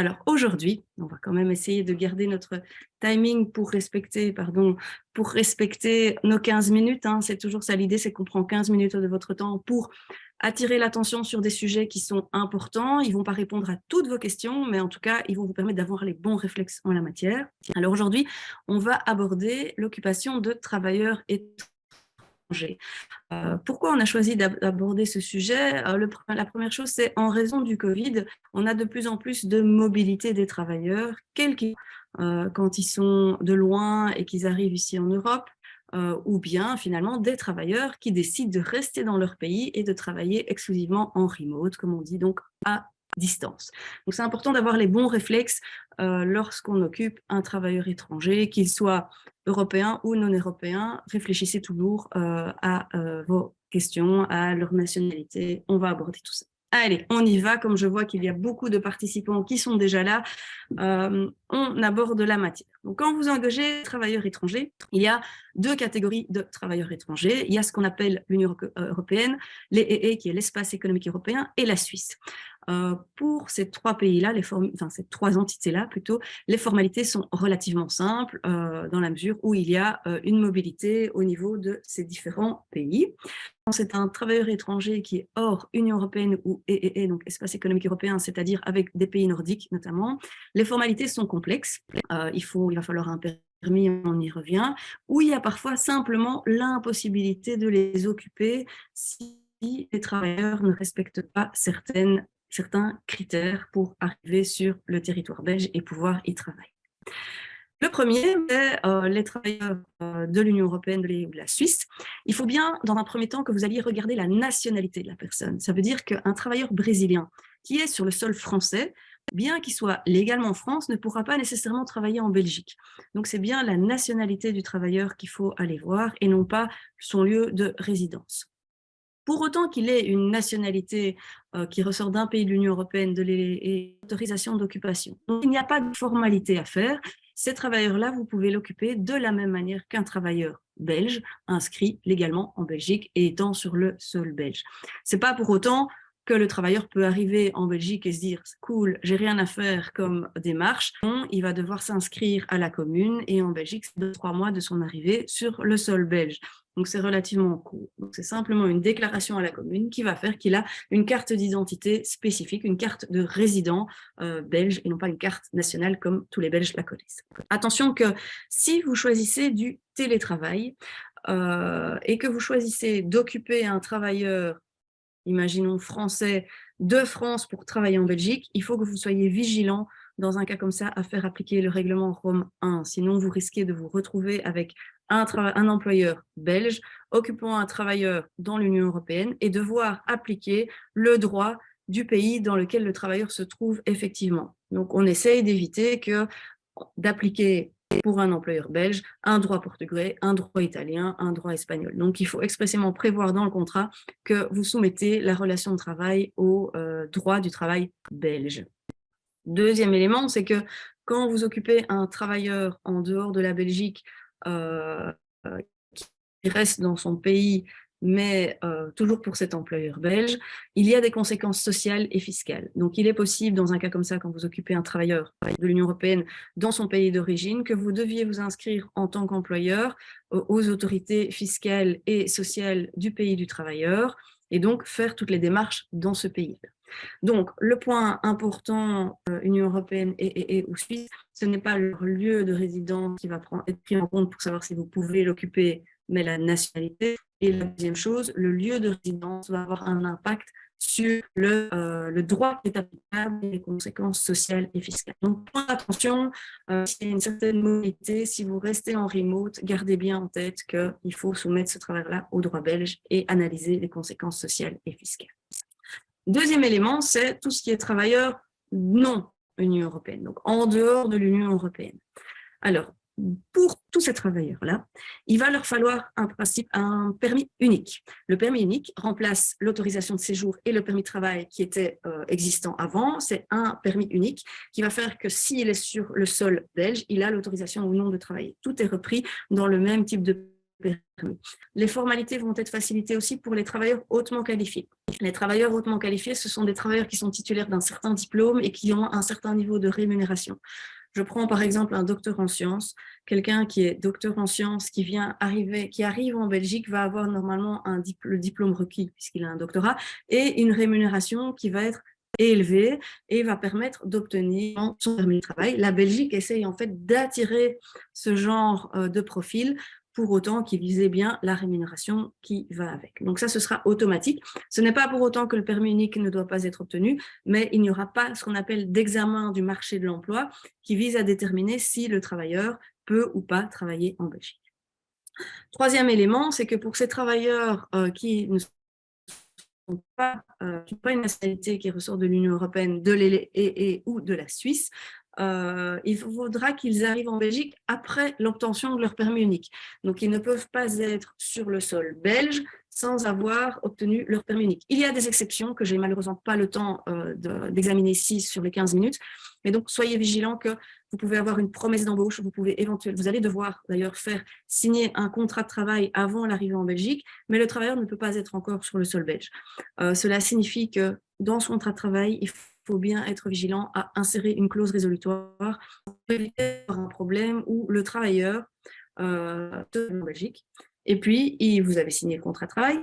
Alors aujourd'hui, on va quand même essayer de garder notre timing pour respecter nos 15 minutes. Hein. C'est toujours ça l'idée, c'est qu'on prend 15 minutes de votre temps pour attirer l'attention sur des sujets qui sont importants. Ils ne vont pas répondre à toutes vos questions, mais en tout cas, ils vont vous permettre d'avoir les bons réflexes en la matière. Alors aujourd'hui, on va aborder l'occupation de travailleurs étrangers. Pourquoi on a choisi d'aborder ce sujet? La première chose, c'est en raison du Covid, on a de plus en plus de mobilité des travailleurs, quels qu'ils soient, quand ils sont de loin et qu'ils arrivent ici en Europe, ou bien finalement des travailleurs qui décident de rester dans leur pays et de travailler exclusivement en remote, comme on dit, donc à distance. Donc c'est important d'avoir les bons réflexes lorsqu'on occupe un travailleur étranger, qu'il soit européens ou non européens, réfléchissez toujours à vos questions, à leur nationalité. On va aborder tout ça. Allez, on y va. Comme je vois qu'il y a beaucoup de participants qui sont déjà là, on aborde la matière. Donc, quand vous engagez travailleurs étrangers, il y a deux catégories de travailleurs étrangers. Il y a ce qu'on appelle l'Union européenne, les EE, qui est l'espace économique européen, et la Suisse. Pour ces trois pays-là, ces trois entités-là plutôt, les formalités sont relativement simples dans la mesure où il y a une mobilité au niveau de ces différents pays. Quand c'est un travailleur étranger qui est hors Union européenne ou EEE, donc espace économique européen, c'est-à-dire avec des pays nordiques notamment, les formalités sont complexes. Il va falloir un permis, on y revient, où il y a parfois simplement l'impossibilité de les occuper si les travailleurs ne respectent pas certains critères pour arriver sur le territoire belge et pouvoir y travailler. Le premier, c'est les travailleurs de l'Union européenne ou de la Suisse. Il faut bien, dans un premier temps, que vous alliez regarder la nationalité de la personne. Ça veut dire qu'un travailleur brésilien qui est sur le sol français, bien qu'il soit légalement en France, ne pourra pas nécessairement travailler en Belgique. Donc, c'est bien la nationalité du travailleur qu'il faut aller voir et non pas son lieu de résidence. Pour autant qu'il ait une nationalité qui ressort d'un pays de l'Union européenne et autorisation d'occupation. Donc, il n'y a pas de formalité à faire. Ces travailleurs-là, vous pouvez l'occuper de la même manière qu'un travailleur belge inscrit légalement en Belgique et étant sur le sol belge. Ce n'est pas pour autant que le travailleur peut arriver en Belgique et se dire « cool, j'ai rien à faire comme démarche ». Non, il va devoir s'inscrire à la commune et en Belgique, c'est 2-3 mois de son arrivée sur le sol belge. Donc, c'est relativement court. Donc, c'est simplement une déclaration à la commune qui va faire qu'il a une carte d'identité spécifique, une carte de résident belge et non pas une carte nationale comme tous les Belges la connaissent. Attention que si vous choisissez du télétravail et que vous choisissez d'occuper un travailleur, imaginons français, de France pour travailler en Belgique, il faut que vous soyez vigilant dans un cas comme ça à faire appliquer le règlement Rome 1. Sinon, vous risquez de vous retrouver avec un employeur belge occupant un travailleur dans l'Union européenne et devoir appliquer le droit du pays dans lequel le travailleur se trouve effectivement. Donc, on essaye d'éviter d'appliquer pour un employeur belge un droit portugais, un droit italien, un droit espagnol. Donc, il faut expressément prévoir dans le contrat que vous soumettez la relation de travail au droit du travail belge. Deuxième élément, c'est que quand vous occupez un travailleur en dehors de la Belgique qui reste dans son pays, mais toujours pour cet employeur belge, il y a des conséquences sociales et fiscales. Donc, il est possible, dans un cas comme ça, quand vous occupez un travailleur de l'Union européenne dans son pays d'origine, que vous deviez vous inscrire en tant qu'employeur aux autorités fiscales et sociales du pays du travailleur et donc faire toutes les démarches dans ce pays. Donc, le point important, Union européenne et ou Suisse, ce n'est pas leur lieu de résidence qui va être pris en compte pour savoir si vous pouvez l'occuper, mais la nationalité. Et la deuxième chose, le lieu de résidence va avoir un impact sur le droit qui est applicable et les conséquences sociales et fiscales. Donc, point d'attention, s'il y a une certaine mobilité, si vous restez en remote, gardez bien en tête qu'il faut soumettre ce travail-là au droit belge et analyser les conséquences sociales et fiscales. Deuxième élément, c'est tout ce qui est travailleurs non Union européenne, donc en dehors de l'Union européenne. Alors, pour tous ces travailleurs-là, il va leur falloir un permis unique. Le permis unique remplace l'autorisation de séjour et le permis de travail qui était existant avant. C'est un permis unique qui va faire que s'il est sur le sol belge, il a l'autorisation ou non de travailler. Tout est repris dans le même type de permis. Les formalités vont être facilitées aussi pour les travailleurs hautement qualifiés. Les travailleurs hautement qualifiés, ce sont des travailleurs qui sont titulaires d'un certain diplôme et qui ont un certain niveau de rémunération. Je prends par exemple un docteur en sciences. Quelqu'un qui est docteur en sciences, qui arrive en Belgique, va avoir normalement le diplôme requis puisqu'il a un doctorat et une rémunération qui va être élevée et va permettre d'obtenir son permis de travail. La Belgique essaye en fait d'attirer ce genre de profil pour autant qu'il visait bien la rémunération qui va avec. Donc ça, ce sera automatique. Ce n'est pas pour autant que le permis unique ne doit pas être obtenu, mais il n'y aura pas ce qu'on appelle d'examen du marché de l'emploi qui vise à déterminer si le travailleur peut ou pas travailler en Belgique. Troisième élément, c'est que pour ces travailleurs qui ne sont pas, une nationalité qui ressort de l'Union européenne ou de la Suisse, il faudra qu'ils arrivent en Belgique après l'obtention de leur permis unique. Donc, ils ne peuvent pas être sur le sol belge sans avoir obtenu leur permis unique. Il y a des exceptions que je n'ai malheureusement pas le temps d'examiner ici sur les 15 minutes, mais donc soyez vigilants que vous pouvez avoir une promesse d'embauche, vous allez devoir d'ailleurs faire signer un contrat de travail avant l'arrivée en Belgique, mais le travailleur ne peut pas être encore sur le sol belge. Cela signifie que dans son contrat de travail, il faut bien être vigilant à insérer une clause résolutoire pour éviter un problème où le travailleur en Belgique, et puis vous avez signé le contrat de travail,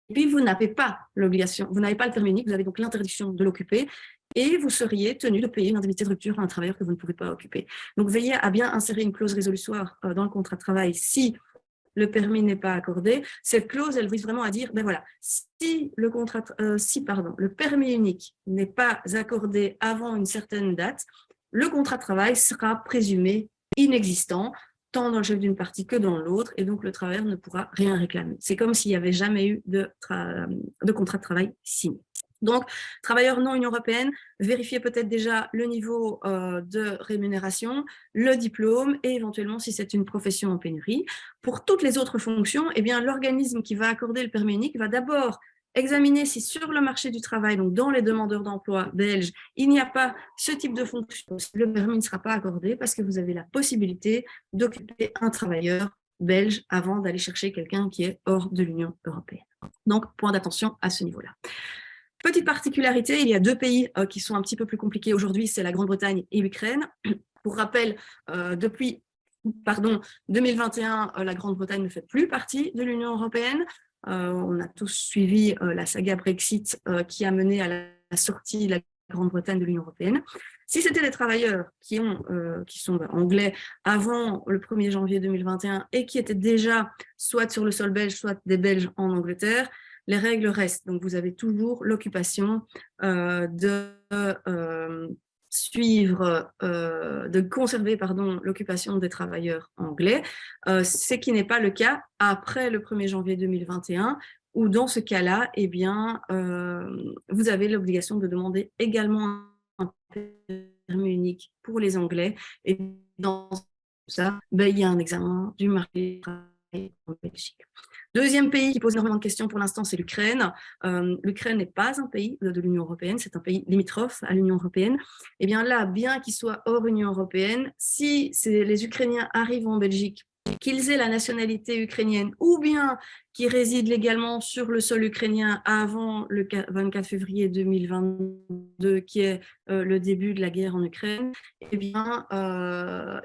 et puis vous n'avez pas l'obligation, vous n'avez pas le permis unique, vous avez donc l'interdiction de l'occuper, et vous seriez tenu de payer une indemnité de rupture à un travailleur que vous ne pouvez pas occuper. Donc veillez à bien insérer une clause résolutoire dans le contrat de travail si le permis n'est pas accordé. Cette clause, elle vise vraiment à dire, ben voilà, si le permis unique n'est pas accordé avant une certaine date, le contrat de travail sera présumé inexistant, tant dans le chef d'une partie que dans l'autre, et donc le travailleur ne pourra rien réclamer. C'est comme s'il n'y avait jamais eu de contrat de travail signé. Donc, travailleurs non Union européenne, vérifiez peut-être déjà le niveau de rémunération, le diplôme et éventuellement si c'est une profession en pénurie. Pour toutes les autres fonctions, eh bien, l'organisme qui va accorder le permis unique va d'abord examiner si sur le marché du travail, donc dans les demandeurs d'emploi belges, il n'y a pas ce type de fonction. Le permis ne sera pas accordé parce que vous avez la possibilité d'occuper un travailleur belge avant d'aller chercher quelqu'un qui est hors de l'Union européenne. Donc, point d'attention à ce niveau-là. Petite particularité, il y a deux pays qui sont un petit peu plus compliqués aujourd'hui, c'est la Grande-Bretagne et l'Ukraine. Pour rappel, depuis 2021, la Grande-Bretagne ne fait plus partie de l'Union européenne. On a tous suivi la saga Brexit qui a mené à la sortie de la Grande-Bretagne de l'Union européenne. Si c'était des travailleurs qui sont anglais avant le 1er janvier 2021 et qui étaient déjà soit sur le sol belge, soit des Belges en Angleterre, les règles restent. Donc, vous avez toujours l'occupation de conserver l'occupation des travailleurs anglais, ce qui n'est pas le cas après le 1er janvier 2021, où dans ce cas-là, eh bien, vous avez l'obligation de demander également un permis unique pour les Anglais. Et dans ça, il y a un examen du marché du travail en Belgique. Deuxième pays qui pose énormément de questions pour l'instant, c'est l'Ukraine. L'Ukraine n'est pas un pays de l'Union européenne, c'est un pays limitrophe à l'Union européenne. Et bien là, bien qu'il soit hors Union européenne, si les Ukrainiens arrivent en Belgique, qu'ils aient la nationalité ukrainienne ou bien qu'ils résident légalement sur le sol ukrainien avant le 24 février 2022, qui est le début de la guerre en Ukraine, eh bien,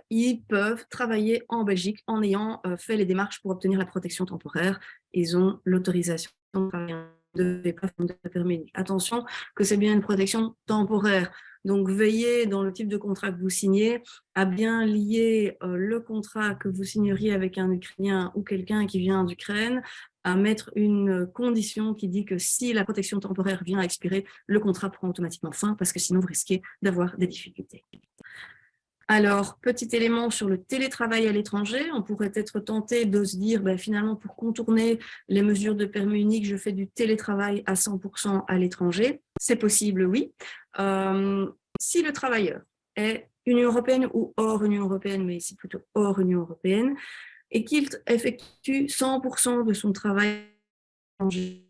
ils peuvent travailler en Belgique en ayant fait les démarches pour obtenir la protection temporaire. Ils ont l'autorisation de travailler de permis. Attention que c'est bien une protection temporaire. Donc, veillez dans le type de contrat que vous signez à bien lier le contrat que vous signeriez avec un Ukrainien ou quelqu'un qui vient d'Ukraine, à mettre une condition qui dit que si la protection temporaire vient à expirer, le contrat prend automatiquement fin parce que sinon vous risquez d'avoir des difficultés. Alors, petit élément sur le télétravail à l'étranger, on pourrait être tenté de se dire, finalement, pour contourner les mesures de permis unique, je fais du télétravail à 100% à l'étranger. C'est possible, oui. Si le travailleur est Union européenne ou hors Union européenne, mais c'est plutôt hors Union européenne, et qu'il effectue 100% de son travail à l'étranger,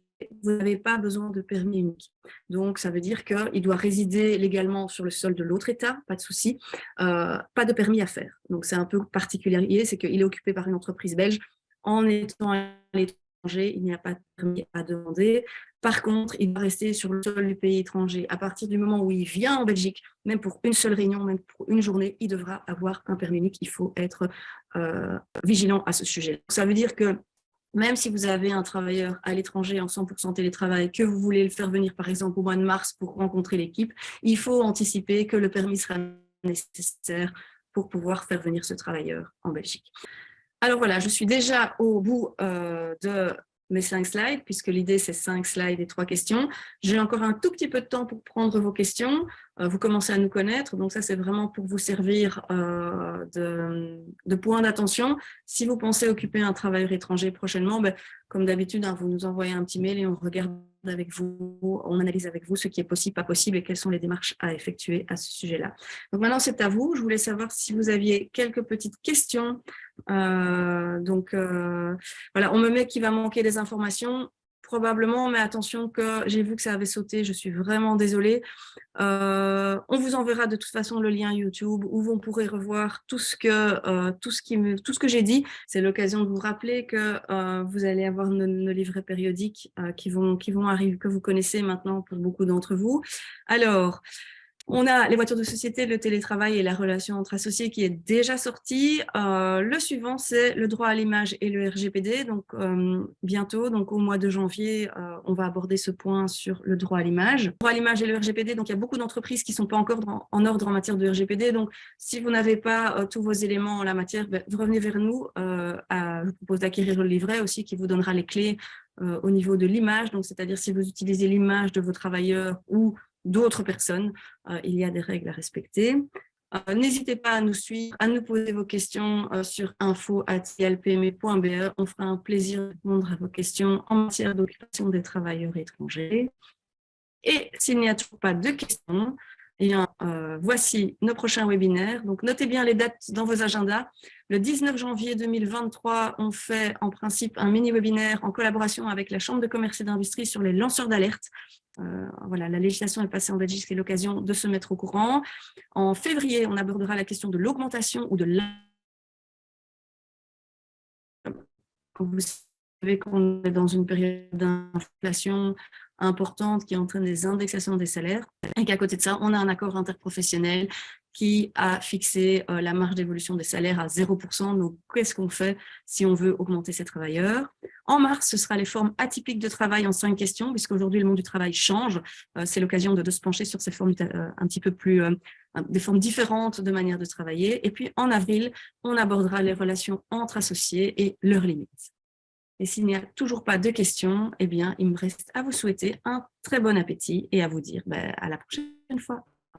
vous n'avez pas besoin de permis unique. Donc, ça veut dire qu'il doit résider légalement sur le sol de l'autre État, pas de souci, pas de permis à faire. Donc, c'est un peu particulier, c'est qu'il est occupé par une entreprise belge en étant à l'étranger, il n'y a pas de permis à demander. Par contre, il doit rester sur le sol du pays étranger. À partir du moment où il vient en Belgique, même pour une seule réunion, même pour une journée, il devra avoir un permis unique. Il faut être vigilant à ce sujet. Ça veut dire que même si vous avez un travailleur à l'étranger en 100% télétravail, que vous voulez le faire venir par exemple au mois de mars pour rencontrer l'équipe, il faut anticiper que le permis sera nécessaire pour pouvoir faire venir ce travailleur en Belgique. Alors voilà, je suis déjà au bout de mes 5 slides, puisque l'idée c'est 5 slides et 3 questions. J'ai encore un tout petit peu de temps pour prendre vos questions. Vous commencez à nous connaître, donc ça c'est vraiment pour vous servir de point d'attention. Si vous pensez occuper un travailleur étranger prochainement, comme d'habitude, vous nous envoyez un petit mail et on regarde avec vous, on analyse avec vous ce qui est possible, pas possible et quelles sont les démarches à effectuer à ce sujet-là. Donc maintenant c'est à vous. Je voulais savoir si vous aviez quelques petites questions. Voilà, on me met qu'il va manquer des informations, probablement, mais attention que j'ai vu que ça avait sauté, je suis vraiment désolée. On vous enverra de toute façon le lien YouTube où vous pourrez revoir tout ce que j'ai dit. C'est l'occasion de vous rappeler que vous allez avoir nos livrets périodiques qui vont arriver, que vous connaissez maintenant pour beaucoup d'entre vous. Alors, on a les voitures de société, le télétravail et la relation entre associés qui est déjà sortie. Le suivant, c'est le droit à l'image et le RGPD. Donc, bientôt, donc au mois de janvier, on va aborder ce point sur le droit à l'image. Le droit à l'image et le RGPD, donc il y a beaucoup d'entreprises qui ne sont pas encore en ordre en matière de RGPD. Donc, si vous n'avez pas tous vos éléments en la matière, vous revenez vers nous. Je vous propose d'acquérir le livret aussi qui vous donnera les clés au niveau de l'image. Donc, c'est-à-dire si vous utilisez l'image de vos travailleurs ou d'autres personnes, il y a des règles à respecter. N'hésitez pas à nous suivre, à nous poser vos questions sur info@ilpme.be. On fera un plaisir de répondre à vos questions en matière d'occupation des travailleurs étrangers. Et s'il n'y a toujours pas de questions, eh bien, voici nos prochains webinaires. Donc, notez bien les dates dans vos agendas. Le 19 janvier 2023, on fait en principe un mini-webinaire en collaboration avec la Chambre de commerce et d'industrie sur les lanceurs d'alerte. Voilà, la législation est passée en Belgique, c'est l'occasion de se mettre au courant. En février, on abordera la question de l'augmentation ou de vous savez qu'on est dans une période d'inflation importante qui entraîne des indexations des salaires et qu'à côté de ça, on a un accord interprofessionnel qui a fixé la marge d'évolution des salaires à 0%. Donc, qu'est-ce qu'on fait si on veut augmenter ses travailleurs? En mars, ce sera les formes atypiques de travail en 5 questions, puisqu'aujourd'hui, le monde du travail change. C'est l'occasion de se pencher sur ces formes un petit peu plus, des formes différentes de manière de travailler. Et puis, en avril, on abordera les relations entre associés et leurs limites. Et s'il n'y a toujours pas de questions, eh bien, il me reste à vous souhaiter un très bon appétit et à vous dire à la prochaine fois.